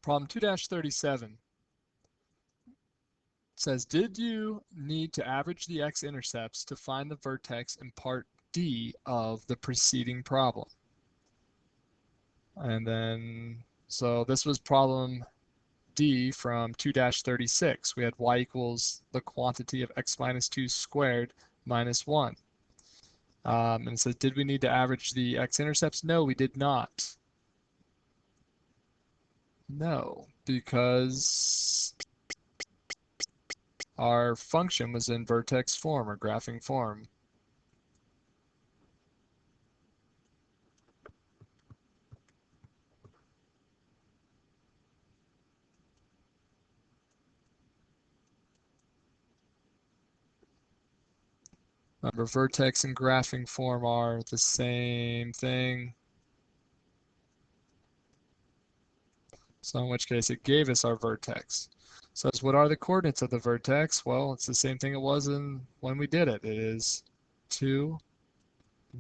Problem 2-37 says, did you need to average the x-intercepts to find the vertex in part D of the preceding problem? And then, so this was problem D from 2-36. We had y equals the quantity of x minus 2 squared minus 1. And it says, did we need to average the x-intercepts? No, we did not. No, because our function was in vertex form or graphing form. Remember, vertex and graphing form are the same thing. So in which case it gave us our vertex. So what are the coordinates of the vertex? Well, it's the same thing it was when we did it. It is 2,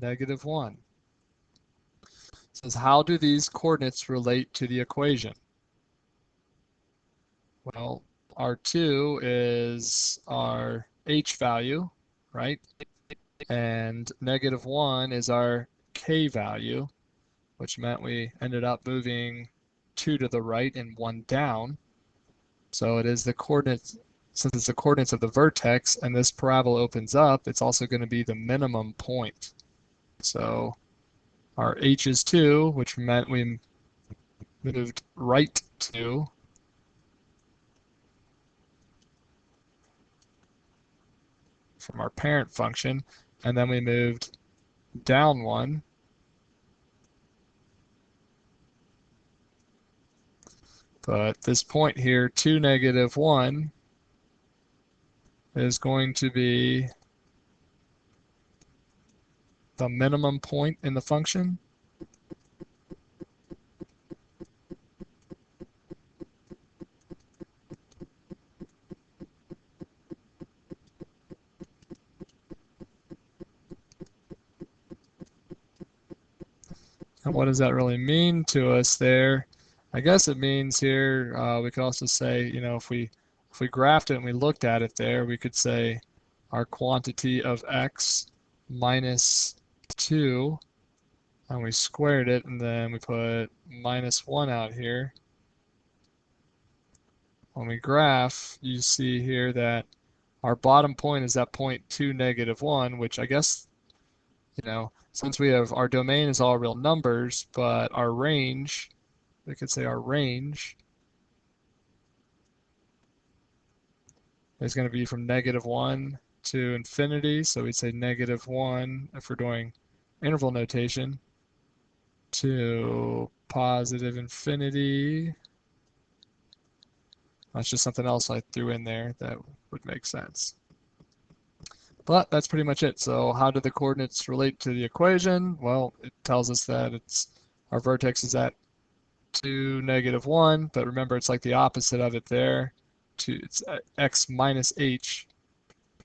-1. It says, how do these coordinates relate to the equation? Well, our 2 is our h value, right? And -1 is our k value, which meant we ended up moving 2 to the right and 1 down. So it is the coordinates, since it's the coordinates of the vertex and this parabola opens up, it's also going to be the minimum point. So our h is 2, which meant we moved right 2. From our parent function, and then we moved down 1. But this point here, 2, -1, is going to be the minimum point in the function. And what does that really mean to us there? I guess it means here, we could also say, you know, if we graphed it and we looked at it there, we could say our quantity of x minus 2, and we squared it, and then we put -1 out here. When we graph, you see here that our bottom point is at point 2, -1, which I guess, you know, since we have our domain is all real numbers, but our range, we could say our range is going to be from -1 to infinity. So we'd say -1 if we're doing interval notation to positive infinity. That's just something else I threw in there that would make sense. But that's pretty much it. So how do the coordinates relate to the equation? Well, it tells us that our vertex is at 2, -1, but remember it's like the opposite of it there. It's x minus h,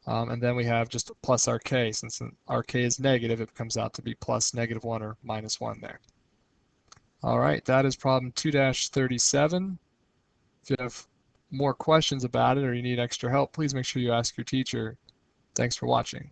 and then we have just plus our k. Since our k is negative, it comes out to be plus -1 or -1 there. All right, that is problem 2-37. If you have more questions about it or you need extra help, please make sure you ask your teacher. Thanks for watching.